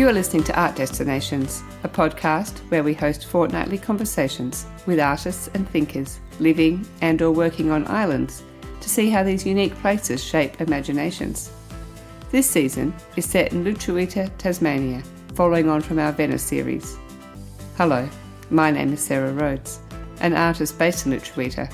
You are listening to Art Destinations, a podcast where we host fortnightly conversations with artists and thinkers living and or working on islands to see how these unique places shape imaginations. This season is set in Lutruwita, Tasmania, following on from our Venice series. Hello, my name is Sarah Rhodes, an artist based in Lutruwita.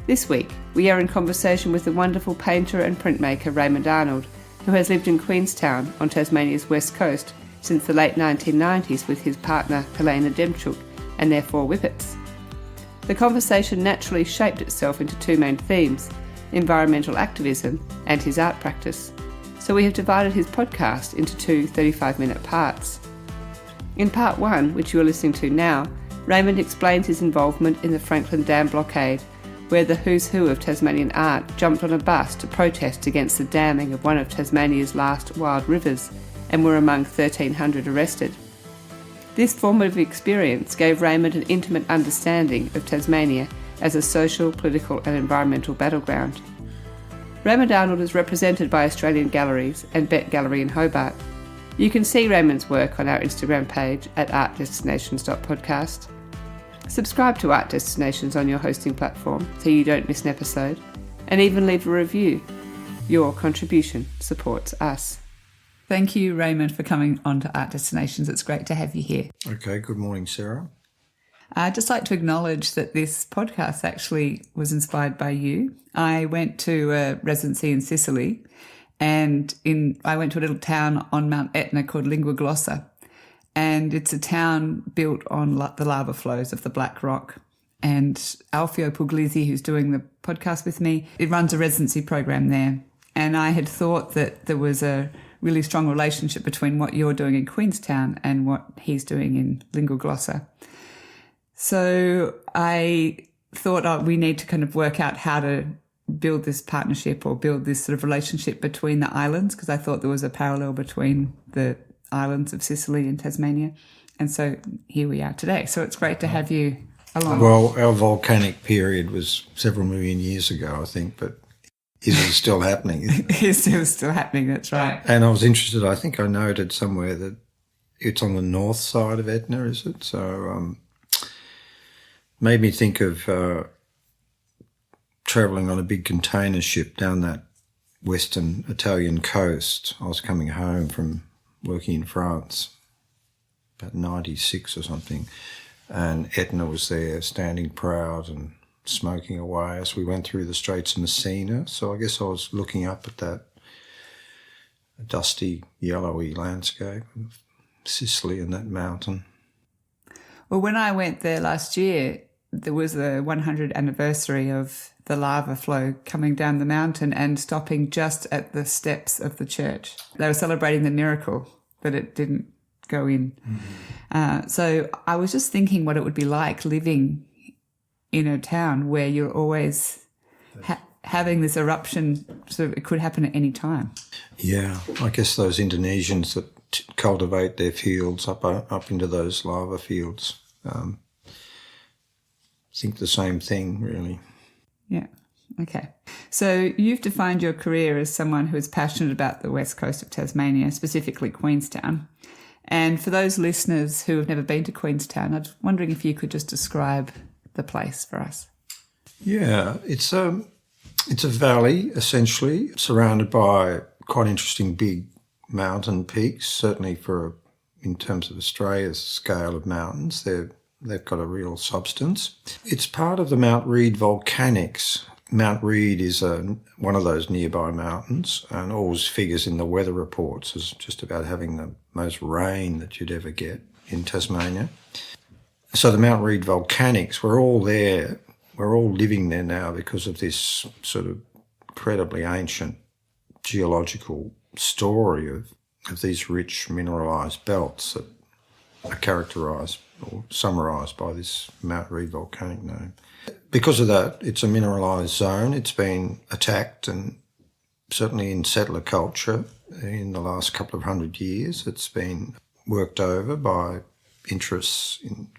This week, we are in conversation with the wonderful painter and printmaker Raymond Arnold, who has lived in Queenstown on Tasmania's west coast since the late 1990s with his partner Helena Demczuk and their 4 whippets. The conversation naturally shaped itself into 2 main themes, environmental activism and his art practice, so we have divided his podcast into 2 35-minute parts. In part 1, which you are listening to now, Raymond explains his involvement in the Franklin Dam blockade, where the who's who of Tasmanian art jumped on a bus to protest against the damming of one of Tasmania's last wild rivers and were among 1,300 arrested. This formative experience gave Raymond an intimate understanding of Tasmania as a social, political and environmental battleground. Raymond Arnold is represented by Australian galleries and Bet Gallery in Hobart. You can see Raymond's work on our Instagram page at artdestinations.podcast. Subscribe to Art Destinations on your hosting platform so you don't miss an episode, and even leave a review. Your contribution supports us. Thank you, Raymond, for coming on to Art Destinations. It's great to have you here. Okay, good morning, Sarah. I'd just like to acknowledge that this podcast actually was inspired by you. I went to a residency in Sicily, and I went to a little town on Mount Etna called Lingua, and it's a town built on the lava flows of the Black Rock. And Alfio Puglisi, who's doing the podcast with me, it runs a residency program there. And I had thought that there was a really strong relationship between what you're doing in Queenstown and what he's doing in Lingua. So I thought we need to kind of work out how to build this partnership or build this sort of relationship between the islands, because I thought there was a parallel between the islands of Sicily and Tasmania. And so here we are today. So it's great to have you along. Well, our volcanic period was several million years ago, I think, but is it still happening? It's still happening, that's right. And I was interested, I think I noted somewhere that it's on the north side of Etna, is it? So made me think of travelling on a big container ship down that western Italian coast. I was coming home from working in France, about 96 or something, and Etna was there standing proud and smoking away as we went through the Straits of Messina. So I guess I was looking up at that dusty, yellowy landscape of Sicily and that mountain. Well, when I went there last year, there was the 100th anniversary of the lava flow coming down the mountain and stopping just at the steps of the church. They were celebrating the miracle that it didn't go in. Mm-hmm. So I was just thinking what it would be like living in a town where you're always having this eruption, so it could happen at any time. Yeah, I guess those Indonesians that cultivate their fields up into those lava fields think the same thing, really. Yeah, okay. So you've defined your career as someone who is passionate about the west coast of Tasmania, specifically Queenstown. And for those listeners who have never been to Queenstown, I was wondering if you could just describe the place for us. Yeah, it's a valley, essentially, surrounded by quite interesting big mountain peaks, certainly in terms of Australia's scale of mountains. They've got a real substance. It's part of the Mount Reid volcanics. Mount Reid is one of those nearby mountains and always figures in the weather reports as just about having the most rain that you'd ever get in Tasmania. So the Mount Reid volcanics, we're all there. We're all living there now because of this sort of incredibly ancient geological story of these rich mineralised belts that are characterised or summarised by this Mount Reid volcanic name. Because of that, it's a mineralised zone. It's been attacked, and certainly in settler culture in the last couple of 100 years, it's been worked over by interests in.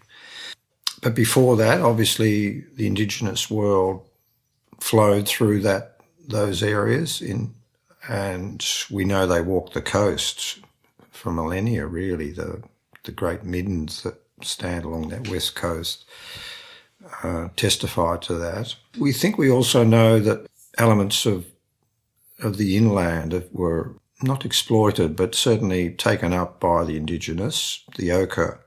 But before that, obviously, the Indigenous world flowed through those areas and we know they walked the coast for millennia, really. The great middens that stand along that west coast testify to that. We think we also know that elements of the inland were not exploited, but certainly taken up by the Indigenous, the ochre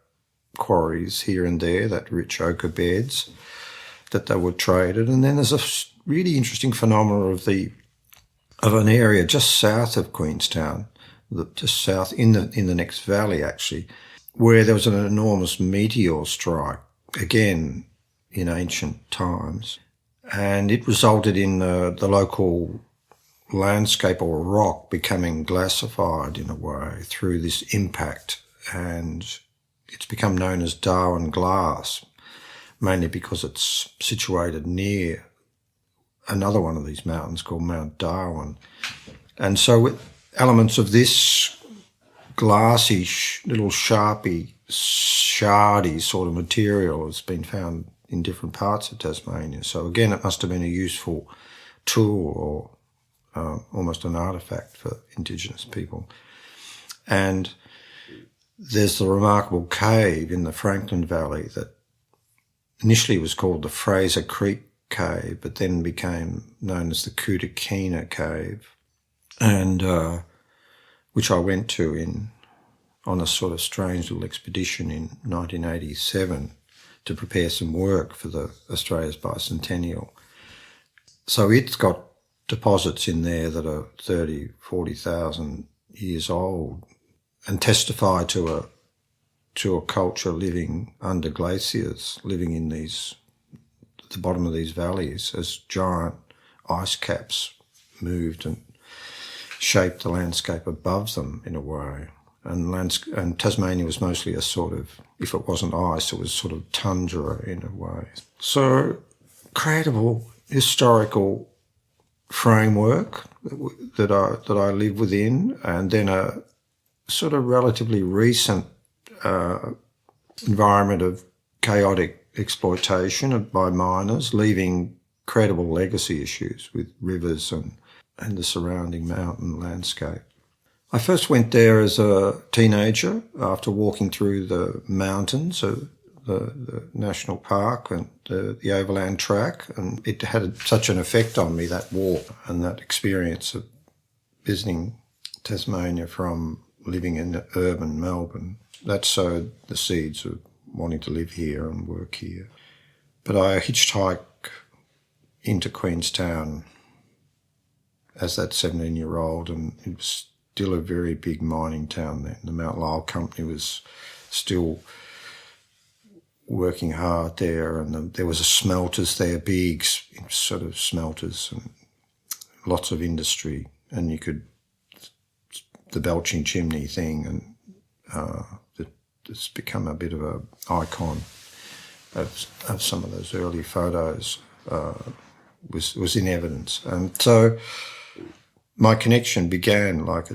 quarries here and there, that rich ochre beds, that they were traded. And then there's a really interesting phenomenon of an area just south of Queenstown, just south in the next valley actually, where there was an enormous meteor strike, again in ancient times, and it resulted in the local landscape or rock becoming glacified in a way through this impact, and it's become known as Darwin glass, mainly because it's situated near another one of these mountains called Mount Darwin. And so with elements of this glassy, little shardy sort of material has been found in different parts of Tasmania. So again, it must have been a useful tool or almost an artefact for Indigenous people. And there's the remarkable cave in the Franklin Valley that initially was called the Fraser Creek Cave, but then became known as the Kutakina Cave, and which I went to on a sort of strange little expedition in 1987 to prepare some work for the Australia's bicentennial. So it's got deposits in there that are 30, 40,000 years old and testify to a culture living under glaciers, living in the bottom of these valleys as giant ice caps moved and shaped the landscape above them in a way. And Tasmania was mostly a sort of, if it wasn't ice, it was sort of tundra in a way. So credible historical framework that I live within, and then a sort of relatively recent environment of chaotic exploitation by miners, leaving credible legacy issues with rivers and the surrounding mountain landscape. I first went there as a teenager after walking through the mountains of the national park and the overland track, and it had such an effect on me, that walk and that experience of visiting Tasmania from living in urban Melbourne. That sowed the seeds of wanting to live here and work here. But I hitchhiked into Queenstown as that 17-year-old, and it was still a very big mining town then. The Mount Lyell Company was still working hard there, and there was a smelters there, big sort of smelters and lots of industry, and the belching chimney thing, and it's become a bit of an icon of some of those early photos was in evidence. And so my connection began like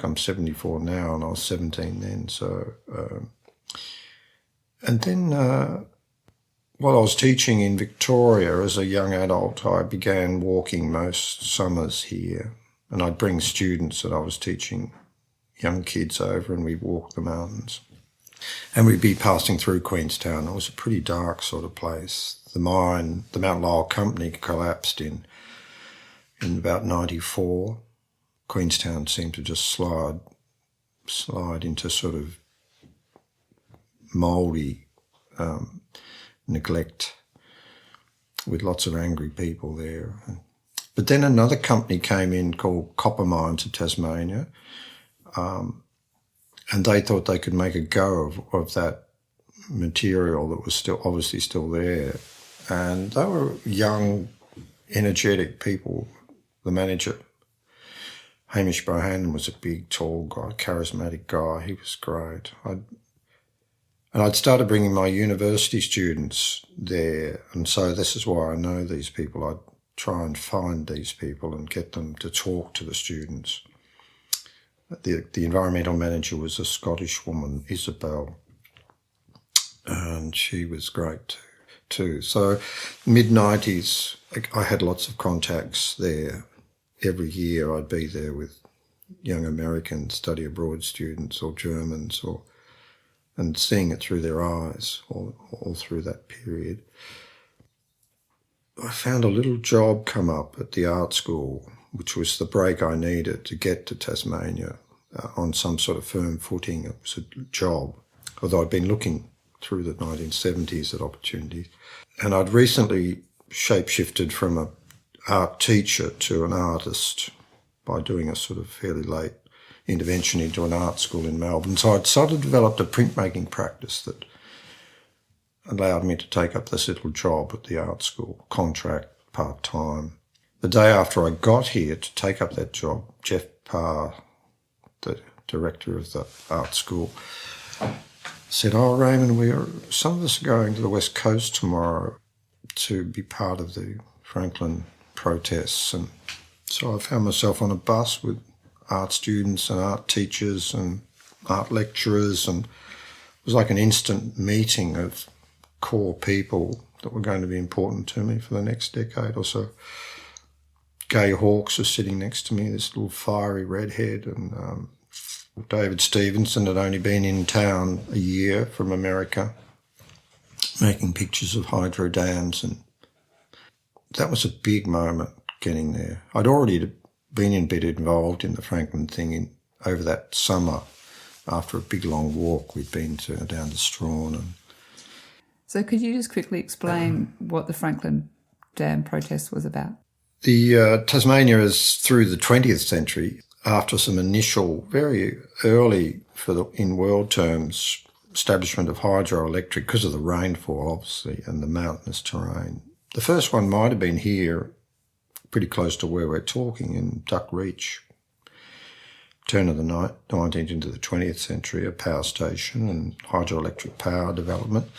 I'm 74 now and I was 17 then. So, and then while I was teaching in Victoria as a young adult, I began walking most summers here, and I'd bring students that I was teaching, young kids over, and we'd walk the mountains. And we'd be passing through Queenstown. It was a pretty dark sort of place. The mine, the Mount Lyell Company, collapsed in about 94. Queenstown seemed to just slide into sort of mouldy neglect with lots of angry people there. But then another company came in called Copper Mines of Tasmania, and they thought they could make a go of that material that was obviously still there. And they were young, energetic people. The manager, Hamish Bohannon, was a big, tall guy, charismatic guy. He was great. I'd started bringing my university students there, and so this is why I know these people. I'd try and find these people and get them to talk to the students. The environmental manager was a Scottish woman, Isabel, and she was great too. So mid-90s, I had lots of contacts there. Every year I'd be there with young American study abroad students or Germans, and seeing it through their eyes all through that period. I found a little job come up at the art school, which was the break I needed to get to Tasmania on some sort of firm footing. It was a job, although I'd been looking through the 1970s at opportunities. And I'd recently shapeshifted from an art teacher to an artist by doing a sort of fairly late intervention into an art school in Melbourne. So I'd sort of developed a printmaking practice that allowed me to take up this little job at the art school, contract, part-time. The day after I got here to take up that job, Jeff Parr, the director of the art school, said, "Oh, Raymond, some of us are going to the West Coast tomorrow to be part of the Franklin protests." And so I found myself on a bus with art students and art teachers and art lecturers, and it was like an instant meeting of core people that were going to be important to me for the next decade or so. Gay Hawkes was sitting next to me, this little fiery redhead, and David Stevenson had only been in town a year from America, making pictures of hydro dams, and that was a big moment getting there. I'd already been a bit involved in the Franklin thing over that summer. After a big long walk, we'd been down to Strawn. So could you just quickly explain what the Franklin Dam protest was about? The Tasmania is through the 20th century, after some initial, very early, in world terms, establishment of hydroelectric because of the rainfall, obviously, and the mountainous terrain. The first one might have been here, pretty close to where we're talking, in Duck Reach. Turn of the 19th into the 20th century, a power station and hydroelectric power development.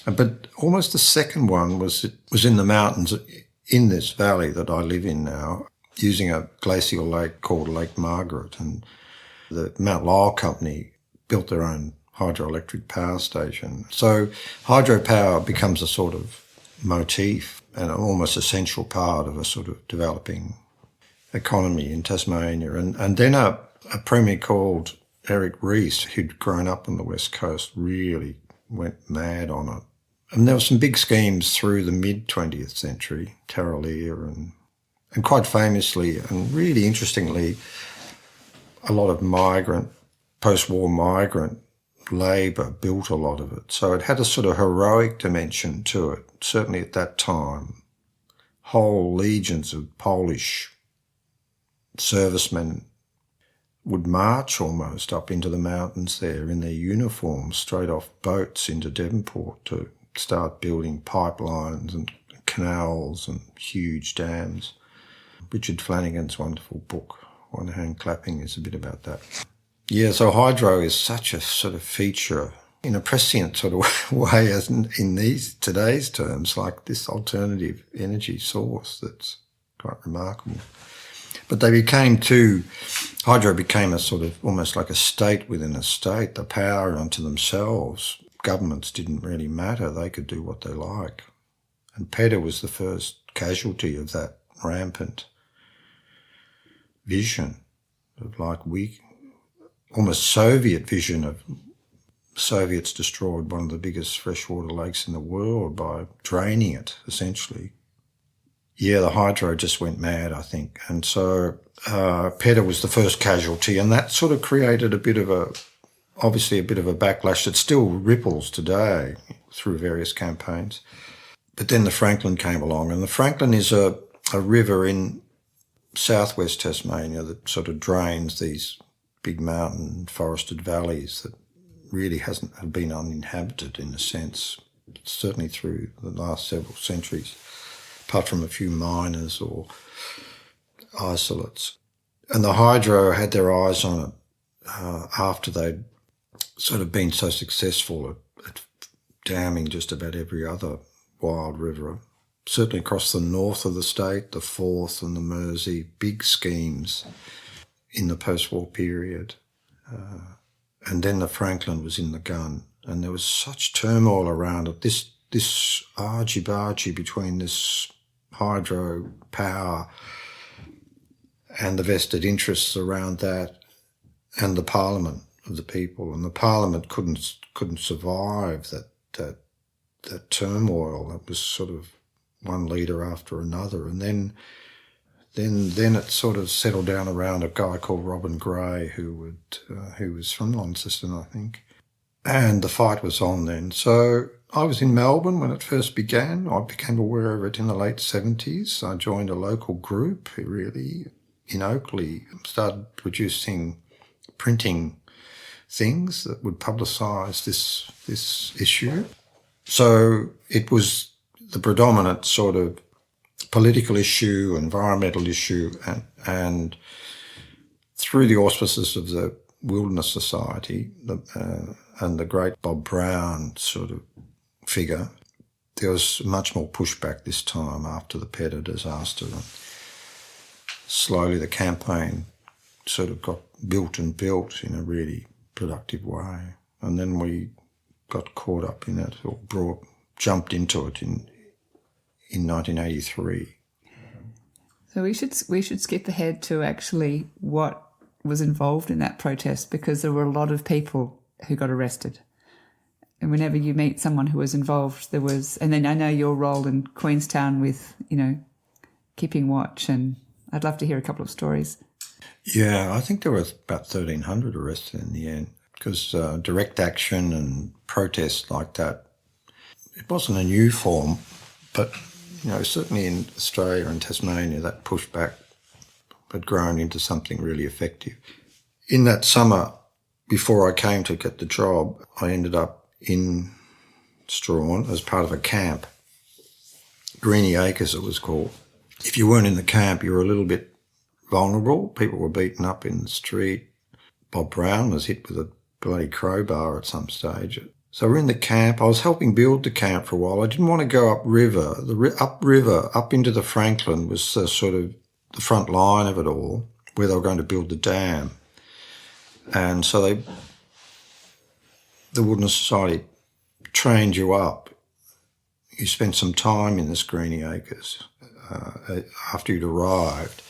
But almost the second one was in the mountains in this valley that I live in now, using a glacial lake called Lake Margaret. And the Mount Lyell Company built their own hydroelectric power station. So hydropower becomes a sort of motif and an almost essential part of a sort of developing economy in Tasmania. And then a premier called Eric Rees, who'd grown up on the West Coast, really went mad on it. And there were some big schemes through the mid-20th century, Tarraleer and quite famously and really interestingly, a lot of post-war migrant labour built a lot of it. So it had a sort of heroic dimension to it, certainly at that time. Whole legions of Polish servicemen would march almost up into the mountains there in their uniforms, straight off boats into Devonport to start building pipelines and canals and huge dams. Richard Flanagan's wonderful book, One Hand Clapping, is a bit about that. Yeah, so hydro is such a sort of feature in a prescient sort of way as in today's terms, like this alternative energy source that's quite remarkable. But hydro became a sort of almost like a state within a state, the power unto themselves. Governments didn't really matter, they could do what they like. And Pedder was the first casualty of that rampant vision of almost Soviet vision of Soviets destroyed one of the biggest freshwater lakes in the world by draining it, essentially. Yeah, the hydro just went mad, I think. And so Pedder was the first casualty, and that sort of created obviously a bit of a backlash that still ripples today through various campaigns. But then the Franklin came along, and the Franklin is a river in southwest Tasmania that sort of drains these big mountain forested valleys that really have been uninhabited in a sense, certainly through the last several centuries, apart from a few miners or isolates. And the hydro had their eyes on it after they'd sort of been so successful at damming just about every other wild river, certainly across the north of the state, the Forth and the Mersey, big schemes in the post-war period. And then the Franklin was in the gun, and there was such turmoil around it, this argy-bargy between this hydro power and the vested interests around that, and the parliament of the people. And the parliament couldn't survive that turmoil. It was sort of one leader after another. And then it sort of settled down around a guy called Robin Gray, who was from Launceston, I think. And the fight was on then. So I was in Melbourne when it first began. I became aware of it in the late 70s. I joined a local group, really, in Oakley, started printing things that would publicise this issue. So it was the predominant sort of political issue, environmental issue, and through the auspices of the Wilderness Society and the great Bob Brown sort of figure, there was much more pushback this time after the Pedder disaster. And slowly the campaign sort of got built in a really productive way. And then we got caught up in it, or jumped into it in 1983. So we should skip ahead to actually what was involved in that protest, because there were a lot of people who got arrested. And whenever you meet someone who was involved, there was, and then I know your role in Queenstown with, keeping watch, and I'd love to hear a couple of stories. Yeah, I think there were about 1,300 arrested in the end, because direct action and protests like that, it wasn't a new form, but, certainly in Australia and Tasmania, that pushback had grown into something really effective. In that summer, before I came to get the job, I ended up in Strawn as part of a camp, Greeny Acres it was called. If you weren't in the camp, you were a little bit vulnerable. People were beaten up in the street. Bob Brown was hit with a bloody crowbar at some stage. So we're in the camp. I was helping build the camp for a while. I didn't want to go upriver. Up into the Franklin was sort of the front line of it all, where they were going to build the dam. And so the Wilderness Society trained you up. You spent some time in this Greeny Acres after you'd arrived.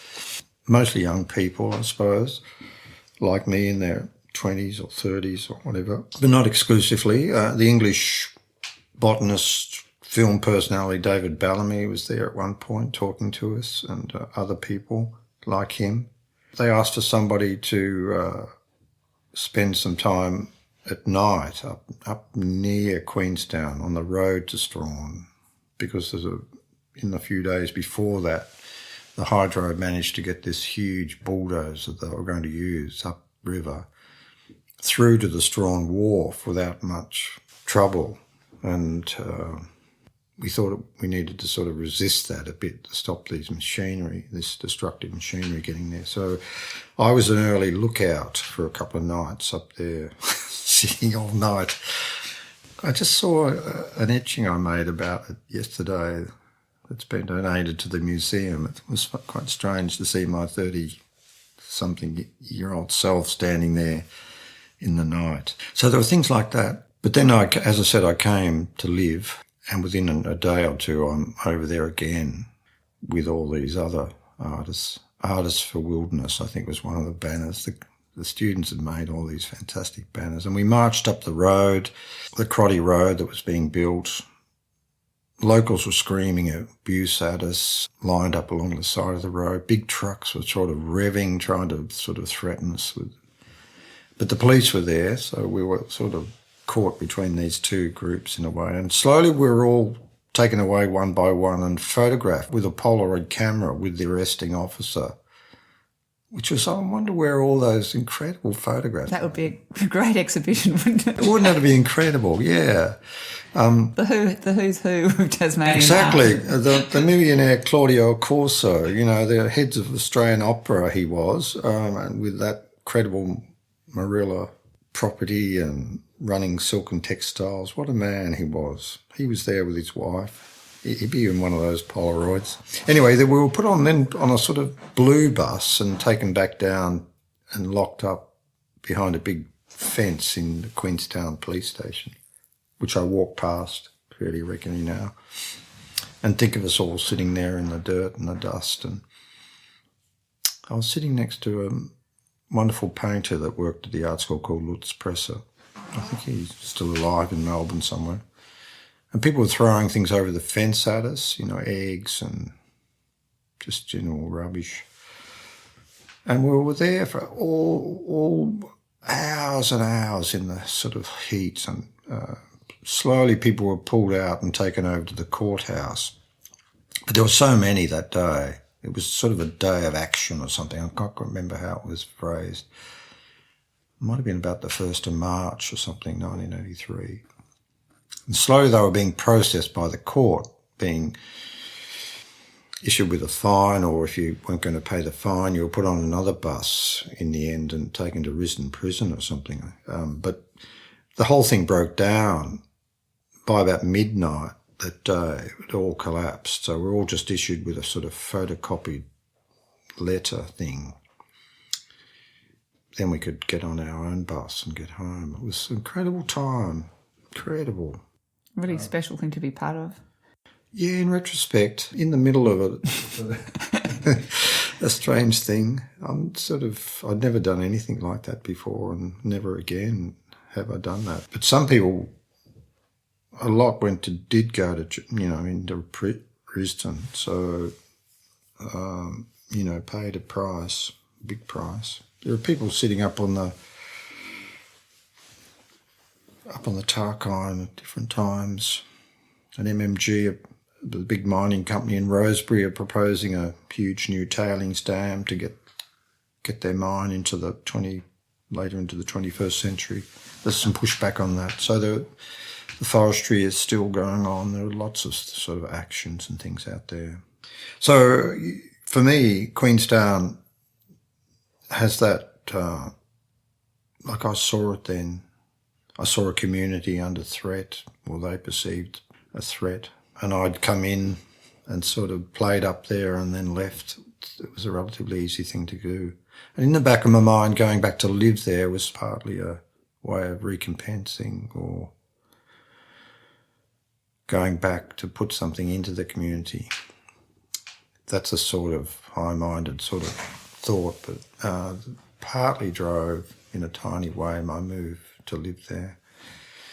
Mostly young people, I suppose, like me, in their 20s or 30s or whatever, but not exclusively. The English botanist, film personality David Bellamy was there at one point talking to us, and other people like him. They asked for somebody to spend some time at night up near Queenstown on the road to Strawn, because in the few days before that, the Hydro managed to get this huge bulldozer that they were going to use upriver through to the Strawn Wharf without much trouble. And we thought we needed to sort of resist that a bit to stop this destructive machinery getting there. So I was an early lookout for a couple of nights up there, sitting all night. I just saw an etching I made about it yesterday. It's been donated to the museum. It was quite strange to see my 30-something-year-old self standing there in the night. So there were things like that. But then, as I said, I came to live, and within a day or two, I'm over there again with all these other artists. Artists for Wilderness, I think, was one of the banners. The students had made all these fantastic banners. And we marched up the road, the Crotty Road that was being built. Locals were screaming abuse at us, lined up along the side of the road. Big trucks were sort of revving, trying to sort of threaten us with. But the police were there, so we were sort of caught between these two groups in a way. And slowly we were all taken away one by one and photographed with a Polaroid camera with the arresting officer, which was, I wonder where all those incredible photographs. That would be a great exhibition, wouldn't it? Wouldn't that be incredible? Yeah. The who's who of Tasmania. Exactly. The millionaire Claudio Corso, the heads of Australian opera he was, and with that credible Marilla property and running silk and textiles. What a man he was. He was there with his wife. He'd be in one of those Polaroids. Anyway, we were put on then on a sort of blue bus and taken back down and locked up behind a big fence in the Queenstown police station, which I walk past fairly regularly now, and think of us all sitting there in the dirt and the dust. And I was sitting next to wonderful painter that worked at the art school called Lutruwita. I think he's still alive in Melbourne somewhere. And people were throwing things over the fence at us, eggs and just general rubbish. And we were there for all hours and hours in the sort of heat. And slowly people were pulled out and taken over to the courthouse. But there were so many that day. It was sort of a day of action or something. I can't remember how it was phrased. It might have been about the 1st of March or something, 1983. And slowly they were being processed by the court, being issued with a fine, or if you weren't going to pay the fine, you were put on another bus in the end and taken to Risdon Prison or something. But the whole thing broke down by about midnight that day. It all collapsed. So we're all just issued with a sort of photocopied letter thing. Then we could get on our own bus and get home. It was an incredible time. Incredible. Really special thing to be part of. Yeah, in retrospect, in the middle of it, a strange thing. I'd never done anything like that before, and never again have I done that. But some people, a lot did go to, into Risdon. So, paid a price, big price. There are people sitting up on the Tarkine at different times. An MMG, the big mining company in Rosebery, are proposing a huge new tailings dam to get their mine later into the 21st century. There's some pushback on that. So the forestry is still going on. There are lots of sort of actions and things out there. So for me, Queenstown has that, like I saw it then. I saw a community under threat, or they perceived a threat, and I'd come in and sort of played up there and then left. It was a relatively easy thing to do. And in the back of my mind, going back to live there was partly a way of recompensing, or going back to put something into the community. That's a sort of high-minded sort of thought, but partly drove in a tiny way my move to live there,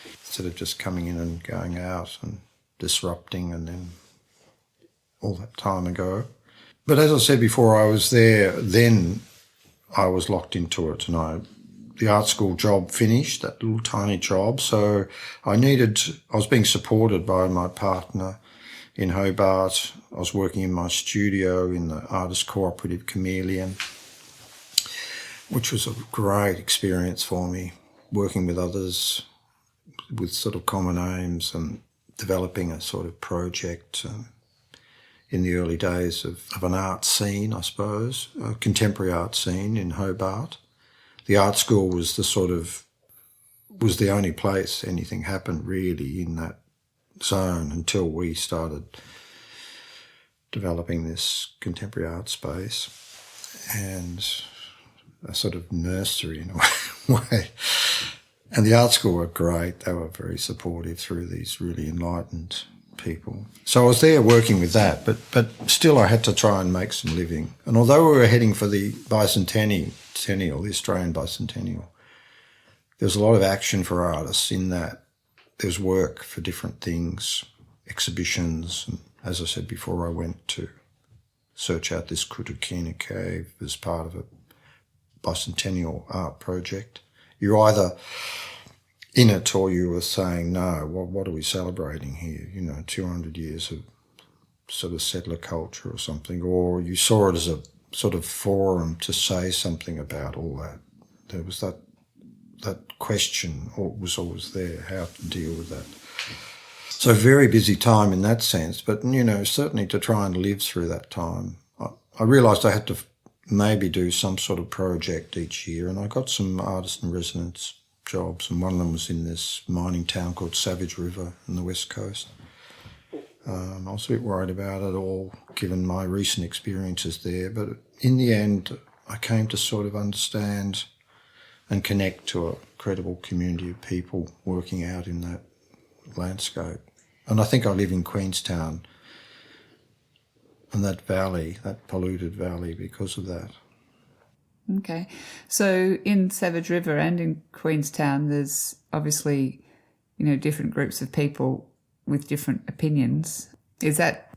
instead of just coming in and going out and disrupting, and then all that time ago. But as I said before, I was there, then I was locked into it, and the art school job finished, that little tiny job, so I was being supported by my partner in Hobart. I was working in my studio in the Artist Cooperative Chameleon, which was a great experience for me, working with others with sort of common aims and developing a sort of project in the early days of an art scene, I suppose, a contemporary art scene in Hobart. The art school was was the only place anything happened really in that zone until we started developing this contemporary art space, and a sort of nursery in a way. And the art school were great. They were very supportive through these really enlightened people. So I was there working with that, but still I had to try and make some living. And although we were heading for the bicentennial, the Australian bicentennial, there was a lot of action for artists in that. There's work for different things, exhibitions. And as I said before, I went to search out this Krutukina cave as part of a bicentennial art project. You're either in it or you were saying, no, what are we celebrating here? 200 years of sort of settler culture or something, or you saw it as a sort of forum to say something about all that. There was that question was always there, how to deal with that. So very busy time in that sense, but, certainly to try and live through that time. I realised I had to maybe do some sort of project each year, and I got some artist in residence jobs, and one of them was in this mining town called Savage River in the west coast. I was a bit worried about it all, given my recent experiences there, but in the end I came to sort of understand and connect to a credible community of people working out in that landscape. And I think I live in Queenstown and that valley, that polluted valley, because of that. Okay. So in Savage River and in Queenstown, there's obviously, different groups of people with different opinions. Is that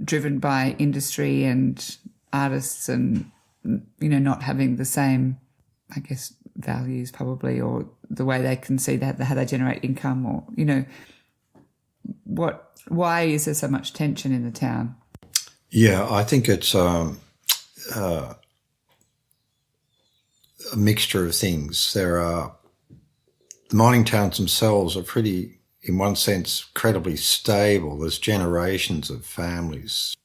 driven by industry and artists and, not having the same, I guess, values probably, or the way they can see that, how they generate income, or, why is there so much tension in the town? Yeah, I think it's a mixture of things. The mining towns themselves are pretty, in one sense, incredibly stable. There's generations of families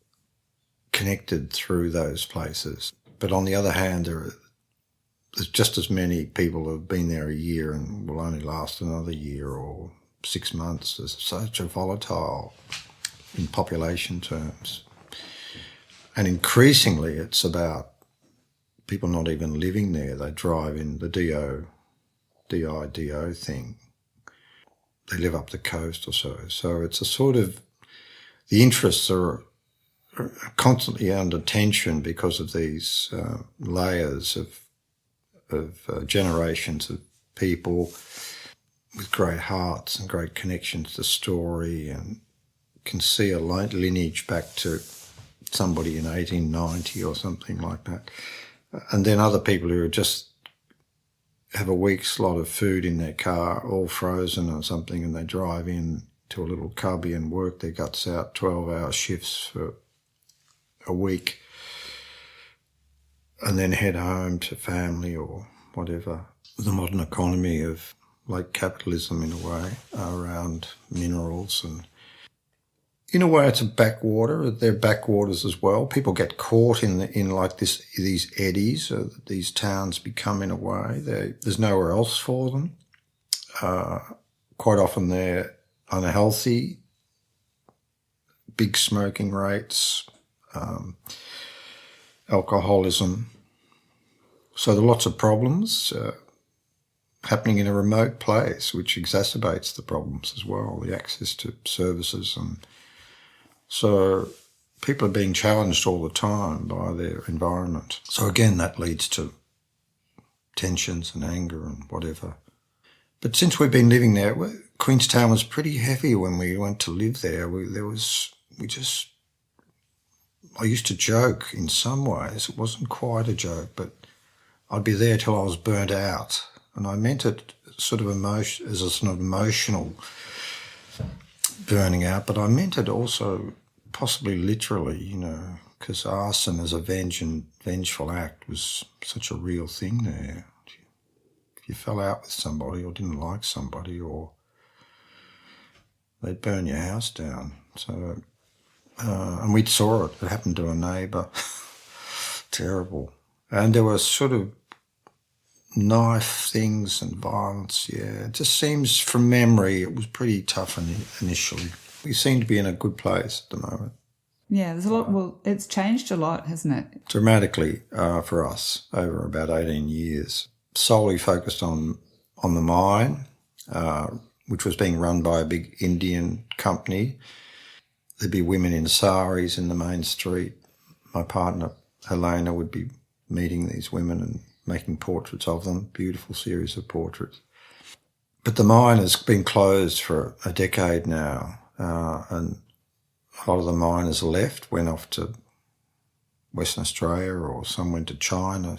connected through those places. But on the other hand, there's just as many people who have been there a year and will only last another year or 6 months. There's such a volatile in population terms. And increasingly it's about people not even living there. They drive in the DIDO thing. They live up the coast or so. So it's a sort of, the interests are constantly under tension because of these layers of generations of people with great hearts and great connections to story, and can see a lineage back to somebody in 1890 or something like that. And then other people who just have a week's lot of food in their car, all frozen or something, and they drive in to a little cubby and work their guts out, 12-hour shifts for a week, and then head home to family or whatever. The modern economy of like capitalism in a way around minerals, and in a way it's a backwater. They're backwaters as well. People get caught in these eddies that these towns become in a way. There's nowhere else for them. Quite often they're unhealthy, big smoking rates, alcoholism. So there are lots of problems happening in a remote place, which exacerbates the problems as well, the access to services. And so people are being challenged all the time by their environment. So again, that leads to tensions and anger and whatever. But since we've been living there, Queenstown was pretty heavy when we went to live there. I used to joke in some ways. It wasn't quite a joke, but I'd be there till I was burnt out. And I meant it sort of as a sort of emotional burning out, but I meant it also possibly literally, because arson as a vengeful act was such a real thing there. If you fell out with somebody or didn't like somebody, or they'd burn your house down. So, and we saw it. It happened to a neighbour. Terrible. And there was sort of knife things and violence, yeah. It just seems, from memory, it was pretty tough initially. We seem to be in a good place at the moment. Yeah, there's a lot. Well, it's changed a lot, hasn't it? Dramatically for us over about 18 years. Solely focused on the mine, which was being run by a big Indian company. There'd be women in saris in the main street. My partner, Helena, would be meeting these women and making portraits of them, beautiful series of portraits. But the mine has been closed for a decade now, and a lot of the miners left, went off to Western Australia, or some went to China,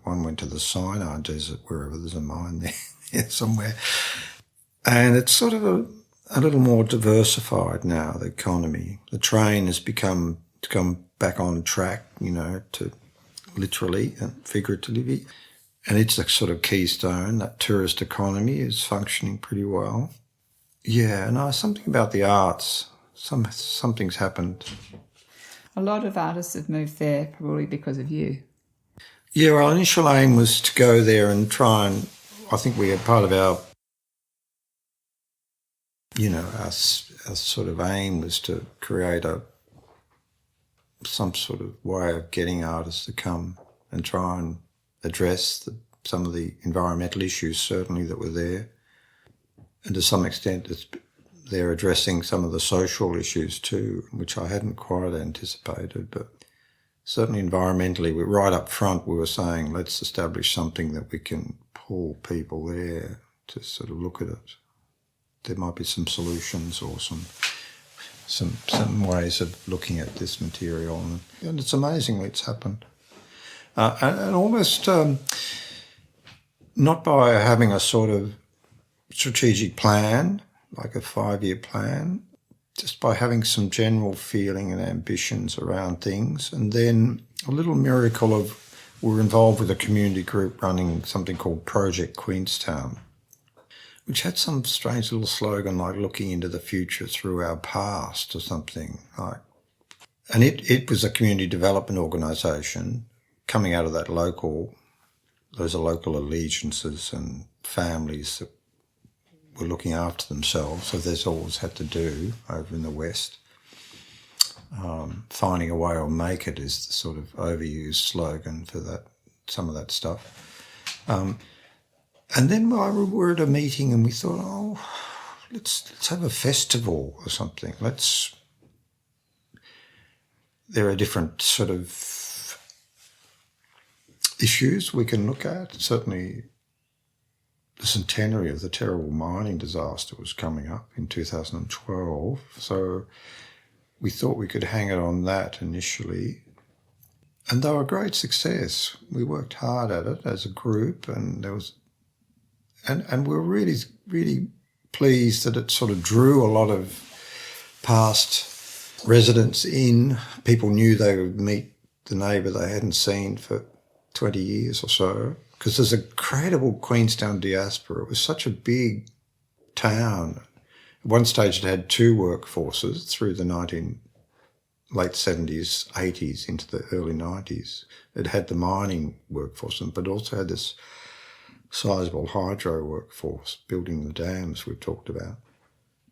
one went to the Sinai Desert, wherever there's a mine there somewhere. And it's sort of a little more diversified now, the economy. The train has come back on track, to literally and figuratively. And it's a sort of keystone. That tourist economy is functioning pretty well. Yeah, and something about the arts. Something's happened. A lot of artists have moved there probably because of you. Yeah, our initial aim was to go there and try and, I think we had part of our sort of aim was to create some sort of way of getting artists to come and try and address some of the environmental issues, certainly, that were there. And to some extent, they're addressing some of the social issues too, which I hadn't quite anticipated. But certainly environmentally, right up front we were saying, let's establish something that we can pull people there to sort of look at it. There might be some solutions or some ways of looking at this material. And it's amazingly it's happened. And almost not by having a sort of strategic plan, like a 5-year plan, just by having some general feeling and ambitions around things. And then a little miracle of we're involved with a community group running something called Project Queenstown, which had some strange little slogan like looking into the future through our past or something. And it was a community development organisation coming out of that those are local allegiances and families that were looking after themselves, so there's always had to do over in the West. Finding a way or make it is the sort of overused slogan for that, some of that stuff. And then we were at a meeting and we thought, let's have a festival or something. There are different sort of issues we can look at. Certainly the centenary of the terrible mining disaster was coming up in 2012, so we thought we could hang it on that initially. And they were a great success. We worked hard at it as a group, and and we were really, really pleased that it sort of drew a lot of past residents in. People knew they would meet the neighbour they hadn't seen for 20 years or so, because there's a incredible Queenstown diaspora. It was such a big town. At one stage it had 2 workforces through the late 70s, 80s into the early 90s. It had the mining workforce, but also had this sizable hydro workforce building the dams we've talked about.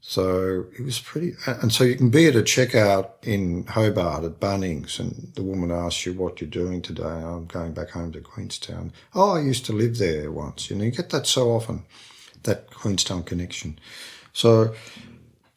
So it was pretty... And so you can be at a checkout in Hobart at Bunnings and the woman asks you what you're doing today. I'm going back home to Queenstown. Oh, I used to live there once. You get that so often, that Queenstown connection. So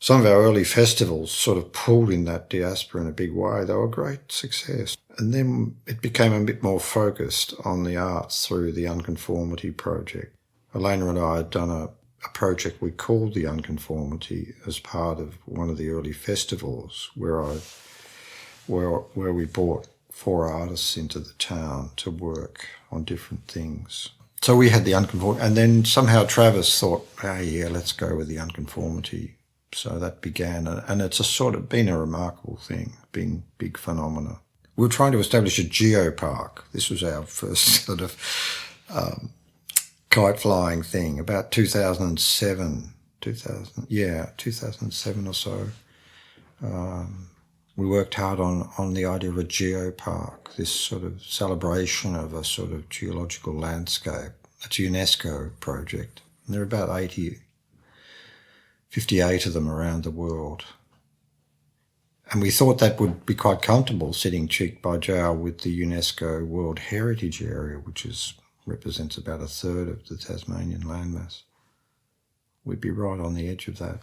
some of our early festivals sort of pulled in that diaspora in a big way. They were a great success. And then it became a bit more focused on the arts through the Unconformity project. Helena and I had done a project we called the Unconformity as part of one of the early festivals where we brought 4 artists into the town to work on different things. So we had the Unconformity, and then somehow Travis thought, let's go with the Unconformity. So that began, and it's been a remarkable thing, been big phenomena. We were trying to establish a geopark. This was our first sort of kite flying thing, about 2007 or so. We worked hard on the idea of a geopark, this sort of celebration of a sort of geological landscape. It's a UNESCO project. And there are about 58 of them around the world. And we thought that would be quite comfortable sitting cheek by jowl with the UNESCO World Heritage Area, which represents about 1/3 of the Tasmanian landmass. We'd be right on the edge of that.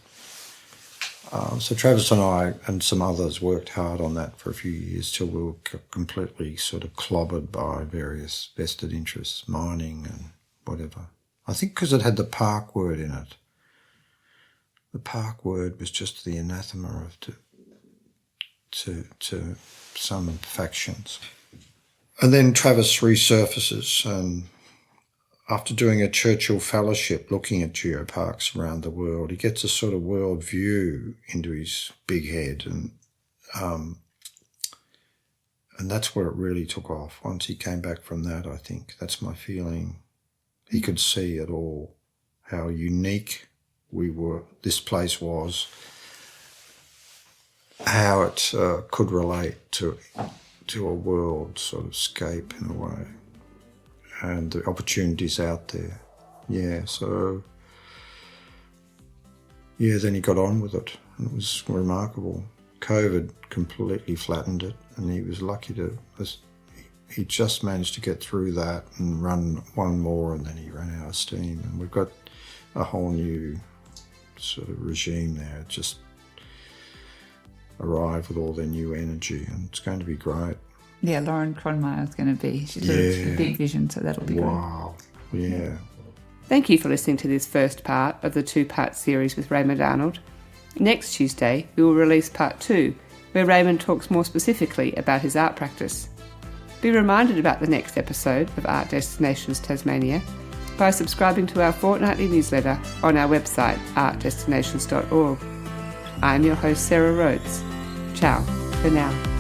So Travis and I and some others worked hard on that for a few years till we were completely sort of clobbered by various vested interests, mining and whatever. I think because it had the park word in it. The park word was just the anathema to some factions. And then Travis resurfaces, and after doing a Churchill Fellowship looking at geoparks around the world, he gets a sort of world view into his big head, and that's where it really took off. Once he came back from that, I think, that's my feeling. He could see it all, how unique this place was, how it could relate to a world sort of scape in a way, and the opportunities out there. Then he got on with it, and it was remarkable. COVID completely flattened it, and he was lucky he just managed to get through that and run one more, and then he ran out of steam, and we've got a whole new sort of regime there, just arrive with all their new energy, and it's going to be great. Yeah, Lauren Cronmeyer is going to be. She's got a big vision, so that'll be great. Wow. Yeah. Thank you for listening to this first part of the 2-part series with Raymond Arnold. Next Tuesday, we will release part 2, where Raymond talks more specifically about his art practice. Be reminded about the next episode of Art Destinations Tasmania by subscribing to our fortnightly newsletter on our website, artdestinations.org. I'm your host, Sarah Rhodes. Ciao for now.